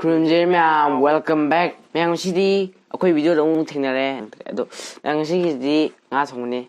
ꯈꯨꯔꯨꯝꯖꯔꯤ ꯃꯌꯥꯝ welcome bag ꯃꯌꯥꯝ ꯉꯁꯤꯗꯤ ꯑꯩꯈꯣꯏ ꯚꯤꯗꯤꯑꯣꯗ ꯑꯃꯨꯛ ꯊꯦꯡꯅꯔꯦ ꯑꯗꯣ ꯉꯁꯤꯒꯤꯗꯤ ꯉꯥ ꯊꯣꯡꯕꯅꯤ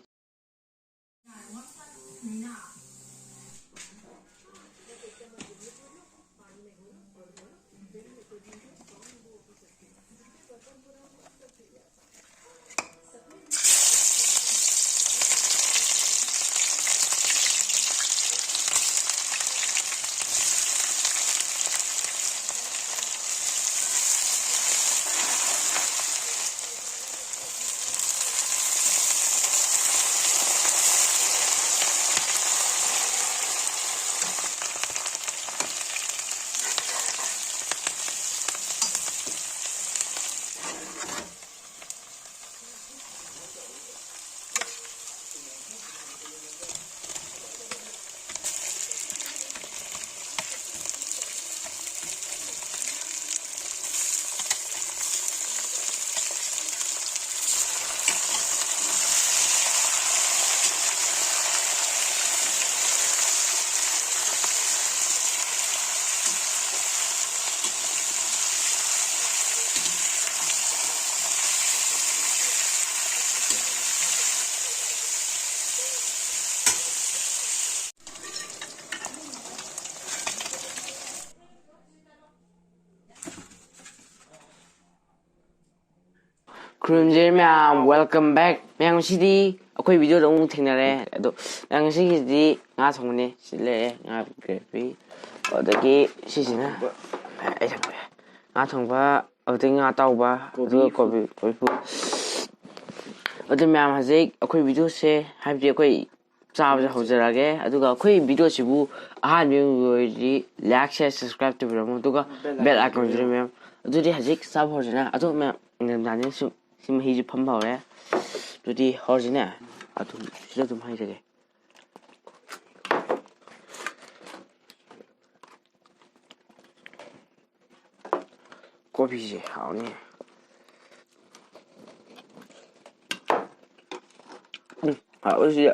ꯈꯨꯔꯨꯝꯖꯔꯤ ꯃꯌꯥꯝ ꯋꯦꯜꯀꯝ ꯕꯦꯛ ꯃꯌꯥꯝ ꯉꯁꯤꯗꯤ ꯑꯩꯈꯣꯏ ꯚꯤꯗꯤꯑꯣꯗ ꯑꯃꯨꯛ ꯊꯦꯡꯅꯔꯦ ꯑꯗꯣ ꯉꯁꯤꯒꯤꯗꯤ ꯉꯥ ꯊꯣꯡꯕꯅꯤ ꯁꯤ ꯂꯩꯔꯦ ꯉꯥ ꯒ꯭ꯔꯦꯚꯤ ꯑꯗꯒꯤ ꯁꯤꯁꯤꯅ ꯉꯥ ꯊꯣꯡꯕ ꯑꯗꯨꯗꯒꯤ ꯉꯥ ꯑꯇꯥꯎꯕ ꯑꯗꯨꯒ ꯀꯣꯕꯤ ꯑꯗꯨ ꯃꯌꯥꯝ ꯍꯧꯖꯤꯛ ꯑꯩꯈꯣꯏ ꯚꯤꯗꯤꯑꯣꯁꯦ ꯍꯥꯏꯕꯗꯤ ꯑꯩꯈꯣꯏ ꯆꯥꯕꯁꯦ ꯍꯧꯖꯔꯛꯑꯒꯦ ꯑꯗꯨꯒ ꯑꯩꯈꯣই ꯚꯤꯗꯤꯑꯣꯁꯤꯕꯨ ꯑꯍꯥꯟꯕ ꯑꯣꯏꯔꯗꯤ ꯂꯥꯏꯛ ꯁꯤꯌꯔ ꯁꯕꯁꯀ꯭ꯔꯥꯏꯕ ꯇꯧꯕꯤꯔꯝꯃꯣ ꯑꯗꯨꯒ ꯕꯦꯜ ꯑꯥꯏꯀꯟꯁꯨ ꯃꯌꯥꯝ ꯑꯗꯨꯗꯤ ꯍꯧꯖꯤꯛ ꯆꯥꯕ ꯍꯧꯔꯁꯤꯅ ꯑꯗꯣ ꯃꯌꯥꯝ ꯏꯪꯊꯝꯊꯥꯅꯤ ꯁꯤ ꯃꯍꯤꯁꯨ ꯐꯝꯕ ꯍꯧꯔꯦ ꯑꯗꯨꯗꯤ ꯍꯧꯔꯁꯤꯅꯦ ꯑꯗꯨꯝ ꯁꯤꯗ ꯑꯗꯨꯝ ꯍꯩꯖꯒꯦ ꯀꯣꯕꯤꯁꯦ ꯍꯥꯎꯅꯤ ꯍꯥꯎꯁꯤ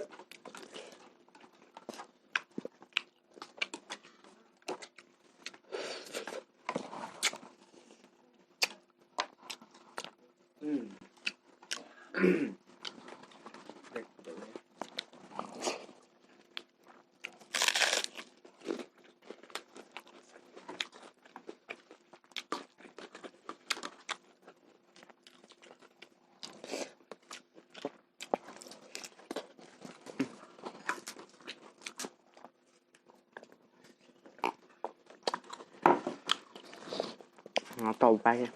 tàu bay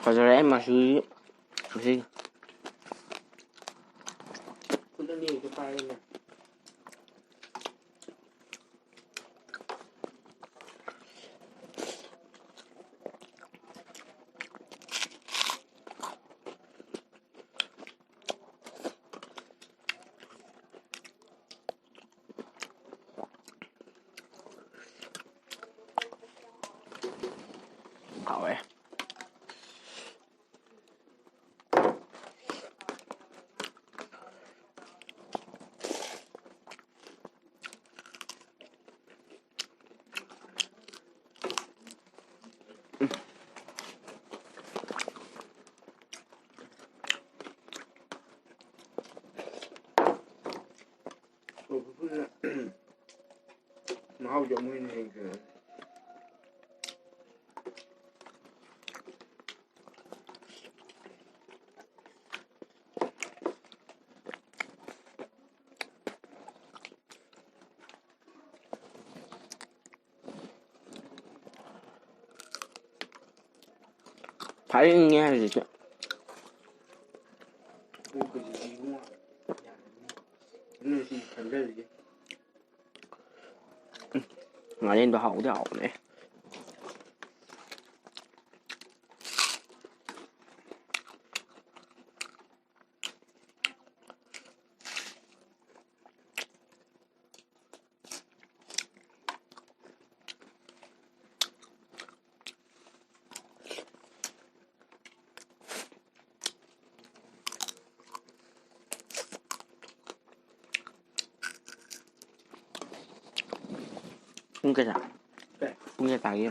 fazere mà suy suy hảo mahal giống như này kìa. phải nghe gì chứ ngồi lên đồ hậu này ꯄꯨꯡ ꯀꯌꯥ ꯀꯩ ꯄꯨꯡ ꯀꯌꯥ ꯇꯥꯒꯦ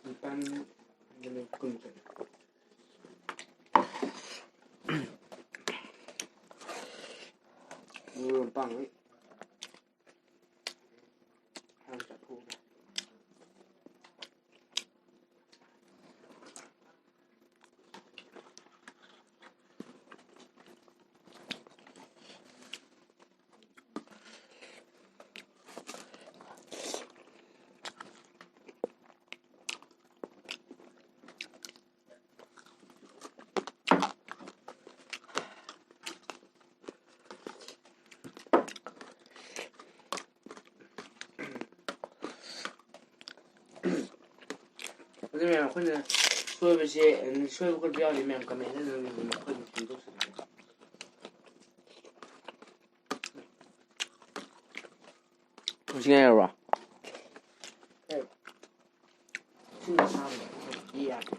ꯅꯤꯄꯥꯟ ꯃꯤꯅꯤꯠ ꯀꯨꯟ ꯆꯠꯂꯦ ꯄꯥꯡꯉꯩ ꯍꯥꯟꯅ ꯆꯠꯊꯣꯛꯎꯒꯦ ꯑꯗꯨ ꯃꯌꯥꯝ ꯑꯩꯈꯣꯏꯅ ꯁꯣꯏꯕꯁꯦ ꯁꯣꯏꯕ ꯈꯣꯠꯄ ꯌꯥꯎꯔꯤ ꯃꯌꯥꯝ ꯀꯃꯦꯟꯗ ꯑꯗꯨꯝ ꯑꯩꯈꯣꯏꯅ ꯁꯦꯝꯗꯣꯛꯆꯔꯛꯀꯦ ꯉꯁꯤ ꯌꯥꯎꯔꯕ꯭ꯔꯣ ꯏꯁꯤꯡ ꯑꯁꯥꯕꯗ ꯍꯧꯖꯤꯛꯇꯤ ꯌꯥꯗꯦ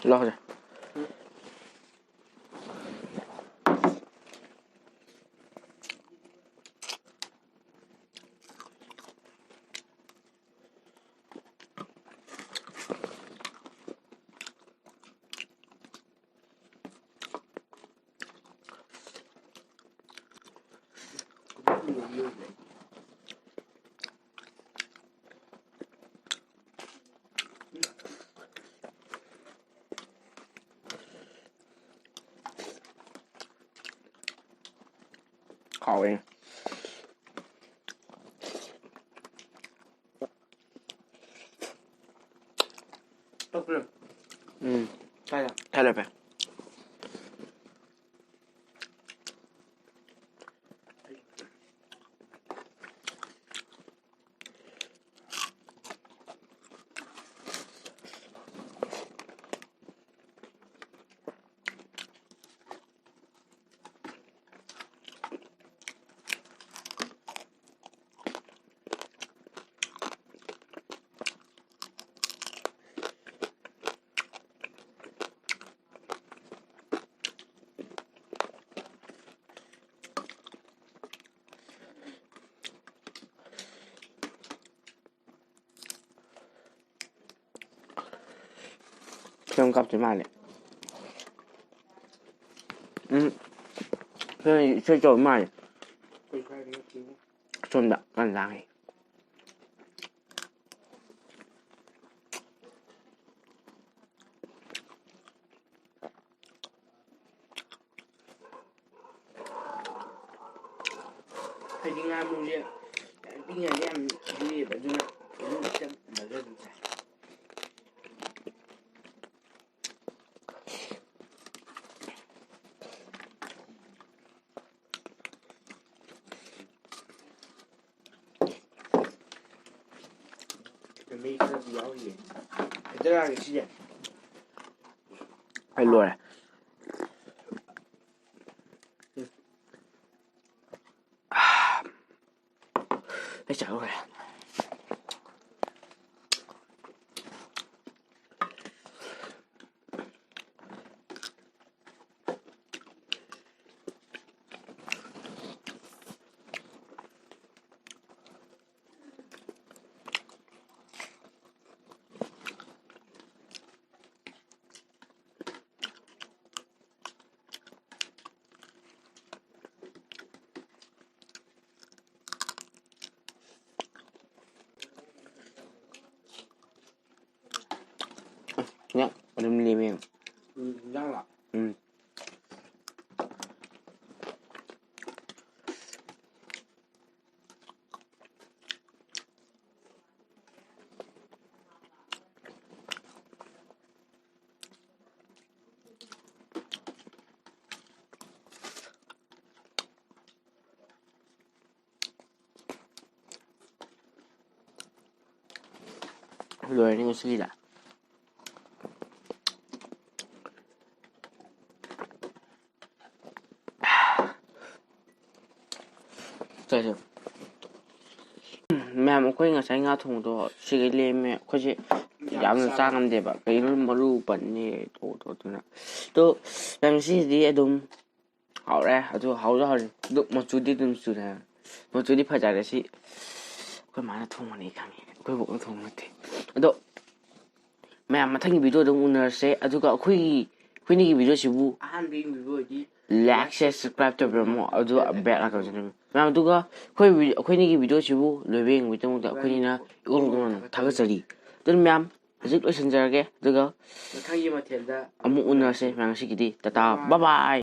ꯂꯥꯛꯑꯣ hào Tốt rồi. Sai rồi. thay là phải không gặp thế mà này chơi trò mà trôn đậm ăn ra này Hay đi ngang luôn đi ạ. Đi nhà em đi ở dưới này chân ở dưới này. Mấy cái gì áo gì? Cái ra cái gì? phải lùi này cái chảo rồi nhá mình liềm em Răng lạ. lùi đi suy đã chơi được ꯃꯌꯥꯝ ꯑꯩꯈꯣꯏ ꯉꯁꯥꯏ ꯉꯥ ꯊꯣꯡꯕꯗꯣ ꯁꯤꯒꯩ ꯂꯦꯝꯃꯦ ꯑꯩꯈꯣꯏꯁꯦ ꯌꯥꯝꯅ ꯆꯥ ꯉꯝꯗꯦꯕ ꯀꯩꯅꯣ ꯃꯔꯨ ꯄꯟꯅꯤ ꯇꯧꯗꯅ ꯑꯗꯣ ꯃꯌꯥꯝ ꯁꯤꯁꯤꯗꯤ ꯑꯗꯨꯝ ꯍꯥꯎꯔꯦ ꯑꯗꯨ ꯍꯥꯎꯁꯨ ꯍꯥꯎꯔꯦ ꯑꯗꯨ ꯃꯆꯨꯗꯤ ꯑꯗꯨꯝ ꯆꯨꯔꯦ ꯃꯆꯨꯗꯤ ꯐꯖꯔꯦ ꯁꯤ ꯑꯩꯈꯣꯏ ꯃꯥꯅ ꯊꯣꯡꯕꯅꯤ ꯈꯪꯉꯤ ꯑꯩꯈꯣꯏ ꯕꯣꯛꯅ ꯊꯣꯡꯕ ꯅꯠꯇꯦ ꯑꯗꯣ ꯃꯌꯥꯝ ꯃꯊꯪꯒꯤ ꯚꯤꯗꯤꯑꯣꯗ ꯑꯃꯨꯛ ꯎꯅꯔꯁꯦ ꯑꯗꯨꯒ ꯑꯩꯈꯣꯏꯅꯤꯒꯤ ꯚꯤꯗꯤꯑꯣꯁꯤꯕꯨ ꯑꯍꯥꯟꯕ ꯌꯦꯡꯕꯤꯕ ꯑꯣꯏꯗꯤ ꯂꯥꯏꯛ ꯁꯦꯌꯔ ꯁꯕꯁꯀ꯭ꯔꯥꯏꯕ ꯇꯧꯕꯤꯔꯝꯃꯣ ꯑꯗꯨ ꯕꯦꯜ ꯑꯥꯏꯀꯟꯁꯨ ꯃꯌꯥꯝ ꯑꯗꯨꯒ ꯑꯩꯈꯣꯏꯅꯤꯒꯤ ꯚꯤꯗꯤꯑꯣꯁꯤꯕꯨ ꯂꯣꯏꯕ ꯌꯦꯡꯕꯒꯤꯗꯃꯛꯇ ꯑꯩꯈꯣꯏꯅꯤꯅ ꯏꯀꯣꯟ ꯊꯥꯒꯠꯆꯔꯤ ꯑꯗꯨꯅ ꯃꯌꯥꯝ ꯍꯧꯖꯤꯛ ꯂꯣꯏꯁꯤꯟꯖꯔꯒꯦ ꯑꯗꯨꯒ ꯃꯊꯪꯒꯤ ꯃꯊꯦꯜꯗ ꯑꯃꯨꯛ ꯎꯅꯔꯁꯦ ꯃꯌꯥꯝ ꯉꯁꯤꯒꯤꯗꯤ ꯇꯥꯇꯥ ꯕꯥꯏ ꯕꯥꯏ